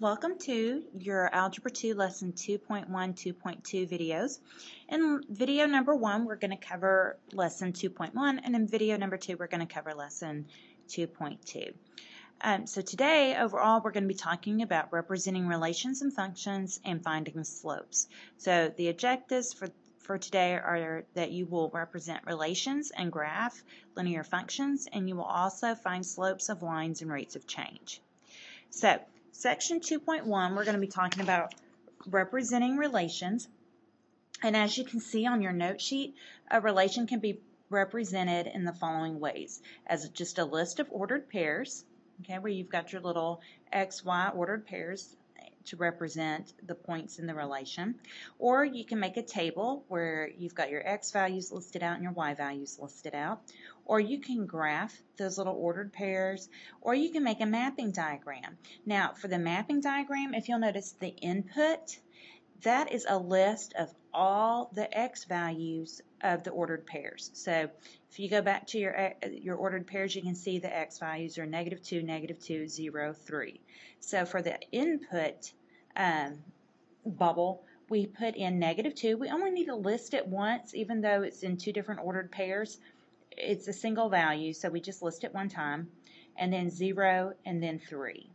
Welcome to your Algebra 2 Lesson 2.1, 2.2 videos. In video number 1, we're going to cover Lesson 2.1, and in video number 2, we're going to cover Lesson 2.2. So today, overall, we're going to be talking about representing relations and functions and finding slopes. So the objectives for today are that you will represent relations and graph linear functions, and you will also find slopes of lines and rates of change. So Section 2.1, we're going to be talking about representing relations. And as you can see on your note sheet, a relation can be represented in the following ways. As just a list of ordered pairs, okay, where you've got your little x, y ordered pairs to represent the points in the relation. Or you can make a table where you've got your x values listed out and your y values listed out. Or you can graph those little ordered pairs, or you can make a mapping diagram. Now, for the mapping diagram, if you'll notice the input, that is a list of all the x values of the ordered pairs. So if you go back to your ordered pairs, you can see the x values are -2, -2, 0, 3. So for the input bubble, we put in -2. We only need to list it once, even though it's in two different ordered pairs. It's a single value, so we just list it one time, and then 0, and then 3.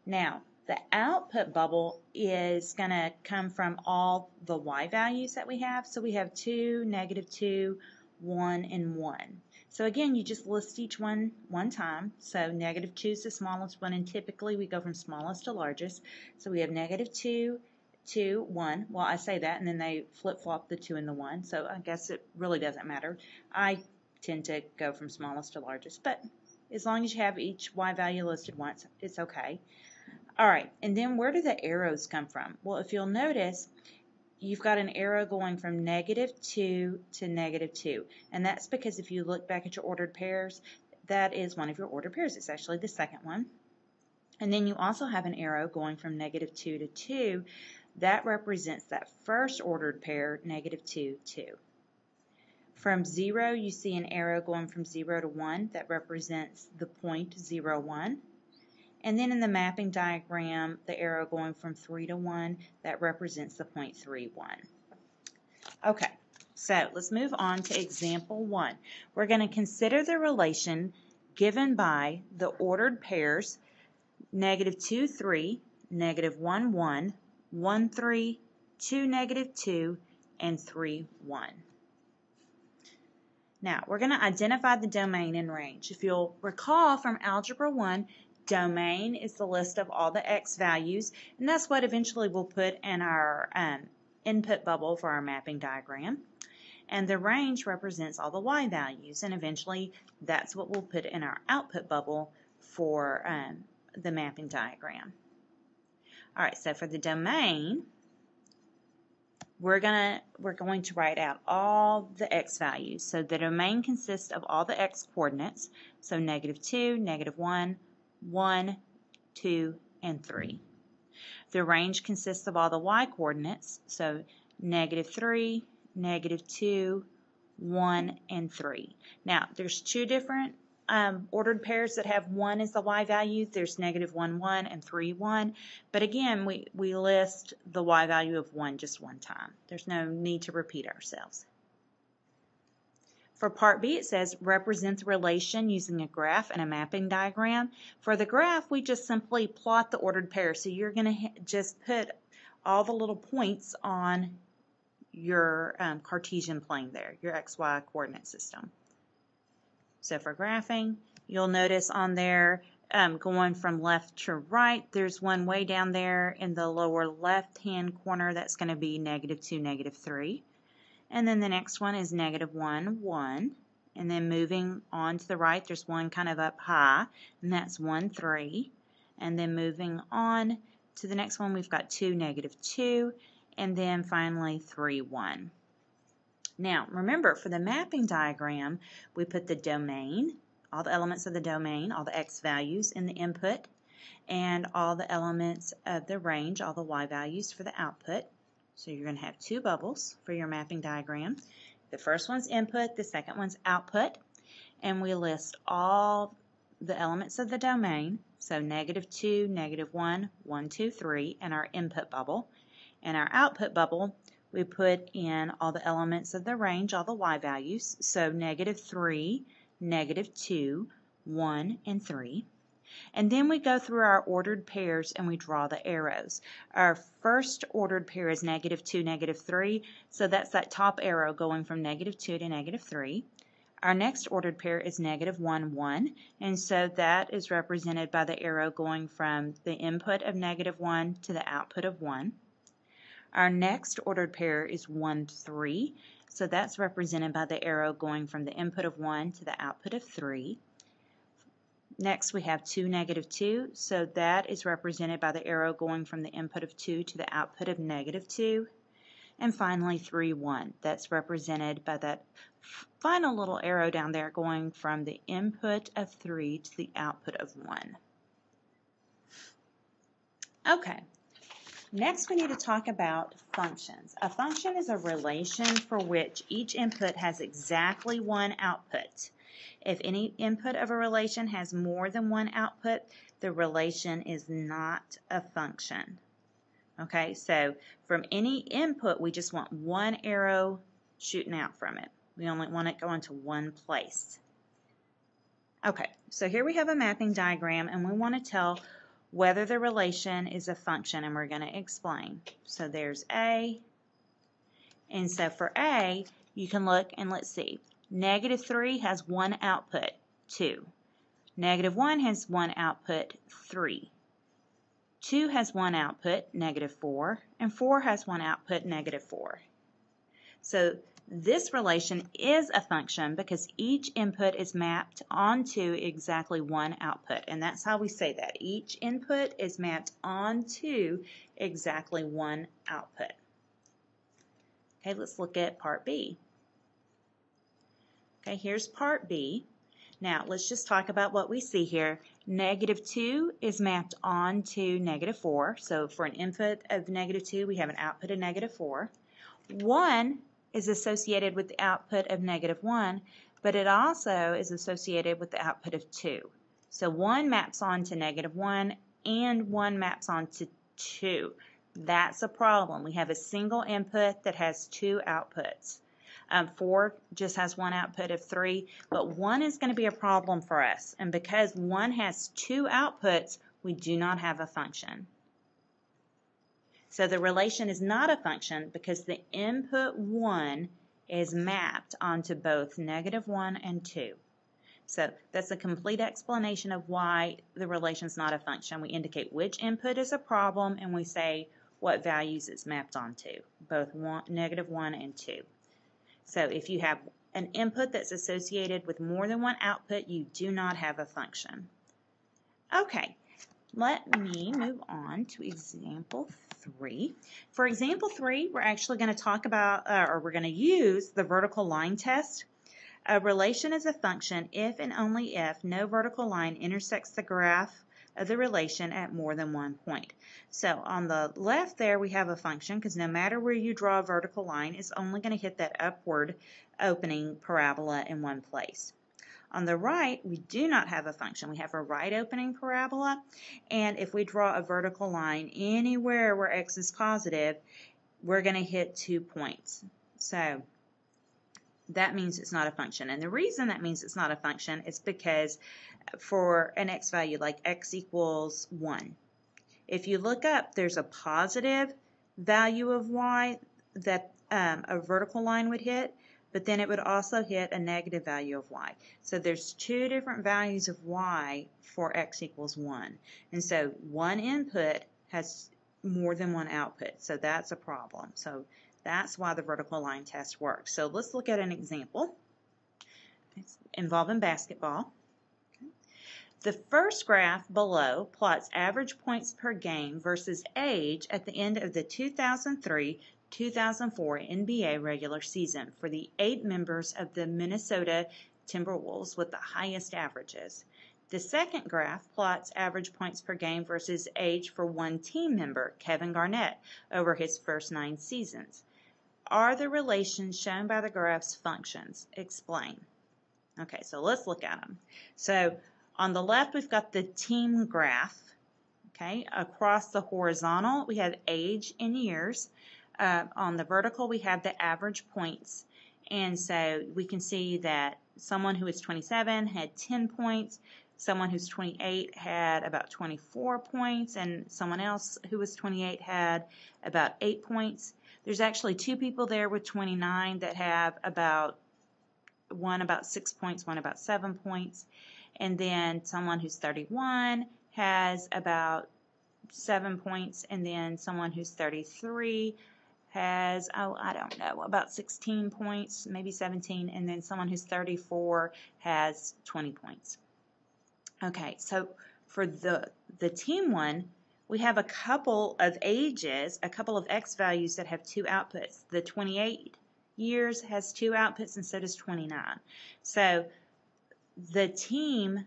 Now, the output bubble is going to come from all the y values that we have. So we have 2, -2, 1, and 1. So again, you just list each one time. So -2 is the smallest one, and typically we go from smallest to largest. So we have -2, 2, 1. Well, I say that, and then they flip-flop the 2 and the 1. So I guess it really doesn't matter. I tend to go from smallest to largest, but as long as you have each y value listed once, it's okay. All right, and then where do the arrows come from? Well, if you'll notice, you've got an arrow going from -2 to -2, and that's because if you look back at your ordered pairs, that is one of your ordered pairs. It's actually the second one. And then you also have an arrow going from -2 to 2. That represents that first ordered pair, -2, 2. From 0, you see an arrow going from 0 to 1. That represents the point 0, 1. And then in the mapping diagram, the arrow going from 3 to 1, that represents the point 3, 1. Okay, so let's move on to example 1. We're going to consider the relation given by the ordered pairs -2, 3, -1, 1, 1, 3, 2, -2, and 3, 1. Now, we're going to identify the domain and range. If you'll recall from Algebra 1, domain is the list of all the x values, and that's what eventually we'll put in our input bubble for our mapping diagram. And the range represents all the y values, and eventually that's what we'll put in our output bubble for the mapping diagram. All right, so for the domain, we're going to write out all the x values. So the domain consists of all the x coordinates, so -2, -1, 1, 2, and 3. The range consists of all the y coordinates, so -3, -2, 1, and 3. Now, there's two different ordered pairs that have 1 as the y value. There's -1, 1, and 3, 1. But again, we list the y value of 1 just one time. There's no need to repeat ourselves. For part B, it says represent the relation using a graph and a mapping diagram. For the graph, we just simply plot the ordered pair. So you're going to just put all the little points on your Cartesian plane there, your XY coordinate system. So for graphing, you'll notice on there, going from left to right, there's one way down there in the lower left-hand corner that's going to be -2, -3. And then the next one is -1, 1. And then moving on to the right, there's one kind of up high, and that's 1, 3. And then moving on to the next one, we've got 2, -2. And then finally 3, 1. Now, remember, for the mapping diagram, we put the domain, all the elements of the domain, all the x values in the input, and all the elements of the range, all the y values for the output. So you're going to have two bubbles for your mapping diagram. The first one's input, the second one's output, and we list all the elements of the domain, so -2, -1, 1, 2, 3, and our input bubble. And our output bubble, we put in all the elements of the range, all the y values, so -3, -2, 1, and 3. And then we go through our ordered pairs and we draw the arrows. Our first ordered pair is -2, -3, so that's that top arrow going from -2 to -3. Our next ordered pair is -1, 1, and so that is represented by the arrow going from the input of -1 to the output of 1. Our next ordered pair is 1, 3, so that's represented by the arrow going from the input of 1 to the output of 3. Next we have 2, -2, so that is represented by the arrow going from the input of 2 to the output of -2. And finally 3, 1, that's represented by that final little arrow down there going from the input of 3 to the output of 1. Okay, next we need to talk about functions. A function is a relation for which each input has exactly one output. If any input of a relation has more than one output, the relation is not a function. Okay, so from any input, we just want one arrow shooting out from it. We only want it going to one place. Okay, so here we have a mapping diagram, and we want to tell whether the relation is a function, and we're going to explain. So there's A, and so for A, you can look and let's see. -3 has one output, 2. -1 has one output, 3. 2 has one output, -4, and 4 has one output, -4. So this relation is a function because each input is mapped onto exactly one output, and that's how we say that. Each input is mapped onto exactly one output. Okay, let's look at part B. Okay, here's part B. Now, let's just talk about what we see here. -2 is mapped onto -4. So for an input of -2, we have an output of -4. 1 is associated with the output of -1, but it also is associated with the output of 2. So 1 maps onto -1 and 1 maps onto 2. That's a problem. We have a single input that has 2 outputs. 4 just has one output of 3, but 1 is going to be a problem for us. And because 1 has 2 outputs, we do not have a function. So the relation is not a function because the input 1 is mapped onto both -1 and 2. So that's a complete explanation of why the relation is not a function. We indicate which input is a problem and we say what values it's mapped onto, both -1 and 2. So if you have an input that's associated with more than one output, you do not have a function. Okay, let me move on to example 3. For example 3, we're actually going to talk about, or we're going to use the vertical line test. A relation is a function if and only if no vertical line intersects the graph of the relation at more than one point. So on the left there we have a function because no matter where you draw a vertical line, it's only going to hit that upward opening parabola in one place. On the right, we do not have a function. We have a right opening parabola, and if we draw a vertical line anywhere where x is positive, we're going to hit 2 points. So that means it's not a function. And the reason that means it's not a function is because for an x value like x equals 1, if you look up, there's a positive value of y that a vertical line would hit, but then it would also hit a negative value of y. So there's 2 different values of y for x equals 1. And so one input has more than one output. So that's a problem. So that's why the vertical line test works. So let's look at an example. It's involving basketball. The first graph below plots average points per game versus age at the end of the 2003-2004 NBA regular season for the 8 members of the Minnesota Timberwolves with the highest averages. The second graph plots average points per game versus age for one team member, Kevin Garnett, over his first 9 seasons. Are the relations shown by the graphs functions? Explain. Okay, so let's look at them. So On the left, we've got the team graph. Okay, across the horizontal, we have age in years. On the vertical, we have the average points. And so we can see that someone who is 27 had 10 points, someone who's 28 had about 24 points, and someone else who was 28 had about 8 points. There's actually 2 people there with 29 that have one about 6 points, one about 7 points. And then someone who's 31 has about 7 points, and then someone who's 33 has, I don't know, about 16 points, maybe 17, and then someone who's 34 has 20 points. Okay, so for the team one, we have a couple of ages, a couple of X values that have 2 outputs. The 28 years has 2 outputs, and so does 29. So the team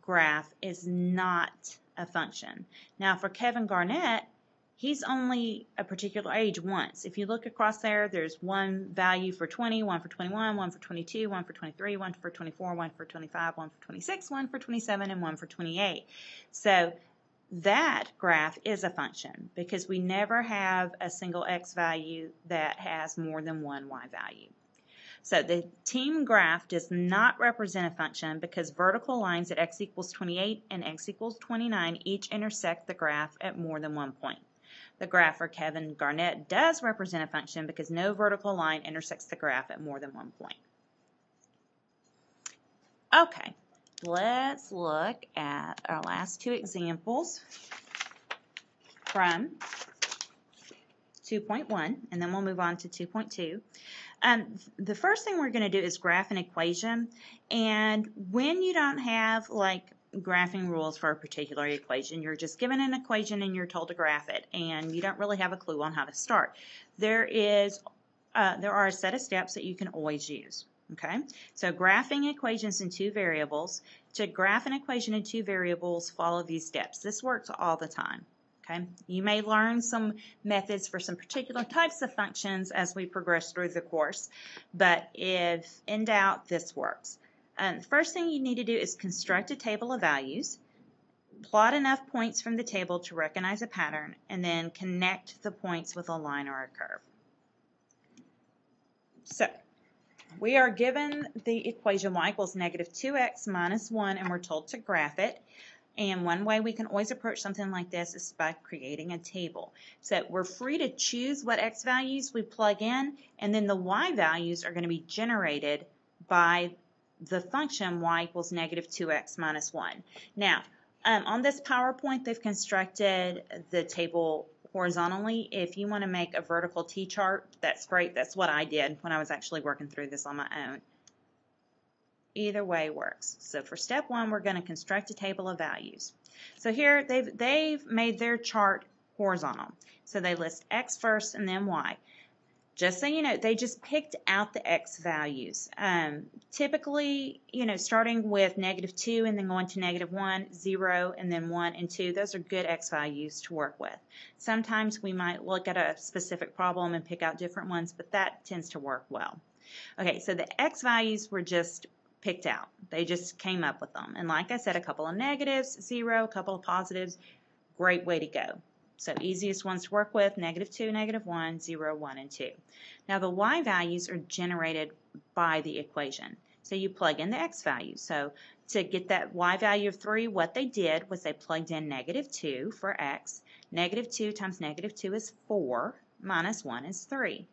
graph is not a function. Now for Kevin Garnett, he's only a particular age once. If you look across there, there's one value for 20, one for 21, one for 22, one for 23, one for 24, one for 25, one for 26, one for 27, and one for 28. So that graph is a function because we never have a single X value that has more than one Y value. So the team graph does not represent a function because vertical lines at x equals 28 and x equals 29 each intersect the graph at more than one point. The graph for Kevin Garnett does represent a function because no vertical line intersects the graph at more than one point. Okay, let's look at our last 2 examples from 2.1, and then we'll move on to 2.2. The first thing we're going to do is graph an equation, and when you don't have like graphing rules for a particular equation, you're just given an equation and you're told to graph it, and you don't really have a clue on how to start. There are a set of steps that you can always use. Okay, so graphing equations in 2 variables. To graph an equation in 2 variables, follow these steps. This works all the time. Okay, you may learn some methods for some particular types of functions as we progress through the course, but if in doubt, this works. The first thing you need to do is construct a table of values, plot enough points from the table to recognize a pattern, and then connect the points with a line or a curve. So we are given the equation y equals negative 2x minus 1, and we're told to graph it. And one way we can always approach something like this is by creating a table. So we're free to choose what x values we plug in, and then the y values are going to be generated by the function y equals negative 2x minus 1. Now, on this PowerPoint, they've constructed the table horizontally. If you want to make a vertical T-chart, that's great. That's what I did when I was actually working through this on my own. Either way works. So for step 1, we're going to construct a table of values. So here they've made their chart horizontal. So they list x first and then y. Just so you know, they just picked out the x values. Typically, starting with negative 2 and then going to negative 1, 0, and then 1 and 2, those are good x values to work with. Sometimes we might look at a specific problem and pick out different ones, but that tends to work well. Okay, so the x values were just picked out. They just came up with them. And like I said, a couple of negatives, 0, a couple of positives, great way to go. So easiest ones to work with, negative 2, negative 1, 0, 1, and 2. Now the y values are generated by the equation. So you plug in the x values. So to get that y value of 3, what they did was they plugged in negative 2 for x. Negative 2 times negative 2 is 4, minus 1 is 3.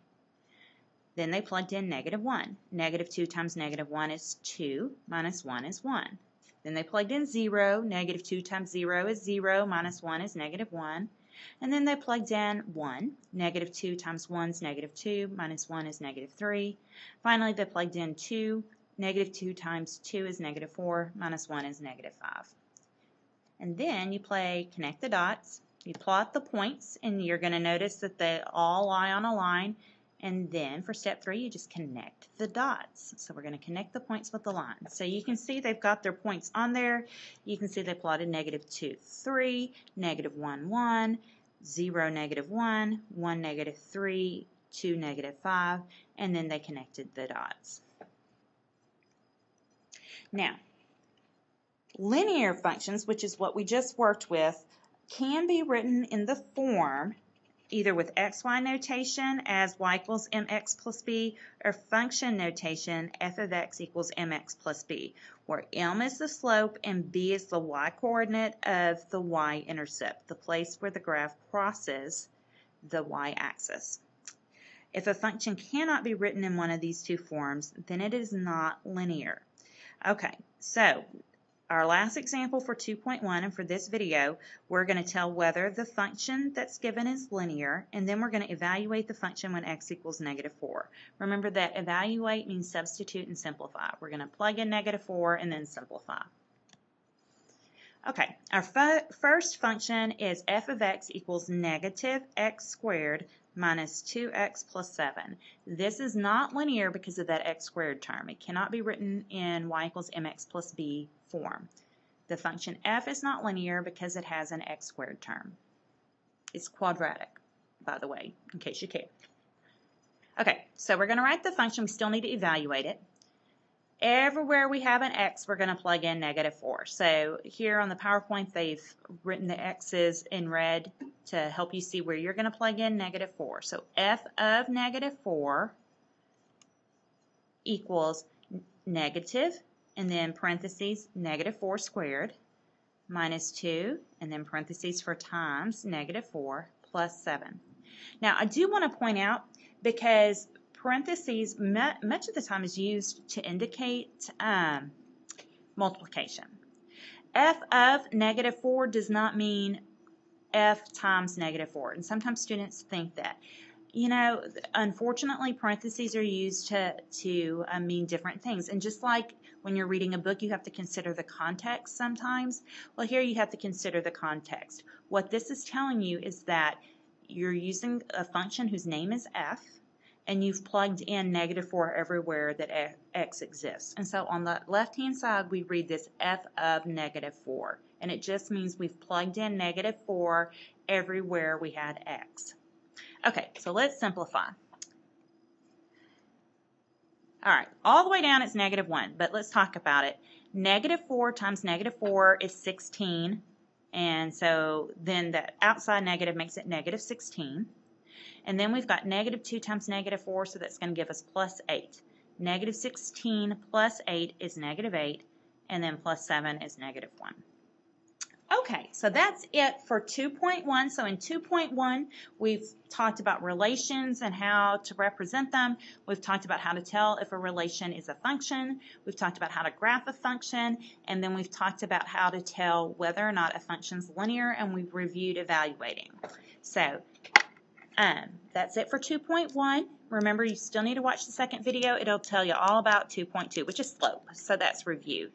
Then they plugged in negative 1. Negative 2 times negative 1 is 2, minus 1 is 1. Then they plugged in 0. Negative 2 times 0 is 0, minus 1 is negative 1. And then they plugged in 1. Negative 2 times 1 is negative 2, minus 1 is negative 3. Finally, they plugged in 2. Negative 2 times 2 is negative 4, minus 1 is negative 5. And then you play connect the dots. You plot the points, and you're going to notice that they all lie on a line. And then for step 3, you just connect the dots. So we're going to connect the points with the line. So you can see they've got their points on there. You can see they plotted negative 2, 3, negative 1, 1, 0, negative 1, 1, negative 3, 2, negative 5, and then they connected the dots. Now, Linear functions, which is what we just worked with, can be written in the form either with xy notation as y equals mx plus b, or function notation f of x equals mx plus b, where m is the slope and b is the y-coordinate of the y-intercept, the place where the graph crosses the y-axis. If a function cannot be written in one of these two forms, then it is not linear. Okay, so our last example for 2.1 and for this video, we're going to tell whether the function that's given is linear, and then we're going to evaluate the function when x equals -4. Remember that evaluate means substitute and simplify. We're going to plug in -4 and then simplify. Okay, our first function is f of x equals -x squared minus 2x plus 7. This is not linear because of that x squared term. It cannot be written in y equals mx plus b form. The function f is not linear because it has an x squared term. It's quadratic, by the way, in case you care. Okay, so we're going to write the function. We still need to evaluate it. Everywhere we have an x, we're going to plug in -4. So here on the PowerPoint, they've written the x's in red to help you see where you're going to plug in -4. So f of -4 equals negative, and then parentheses, -4 squared, minus 2, and then parentheses for times -4 plus 7. Now, I do want to point out, because parentheses much of the time is used to indicate multiplication. F of -4 does not mean f times -4, and sometimes students think that. You know, unfortunately, parentheses are used to mean different things, and just like when you're reading a book, you have to consider the context sometimes. Well, here you have to consider the context. What this is telling you is that you're using a function whose name is f, and you've plugged in -4 everywhere that x exists. And so on the left-hand side, we read this f of -4, and it just means we've plugged in -4 everywhere we had x. Okay, so let's simplify. All right, all the way down it's -1, but let's talk about it. -4 times -4 is 16, and so then the outside negative makes it -16. And then we've got -2 times -4, so that's going to give us +8. -16 plus 8 is -8, and then plus 7 is -1. Okay, so that's it for 2.1. So in 2.1, we've talked about relations and how to represent them. We've talked about how to tell if a relation is a function. We've talked about how to graph a function, and then we've talked about how to tell whether or not a function's linear, and we've reviewed evaluating. So that's it for 2.1. Remember, you still need to watch the second video. It'll tell you all about 2.2, which is slope. So that's review.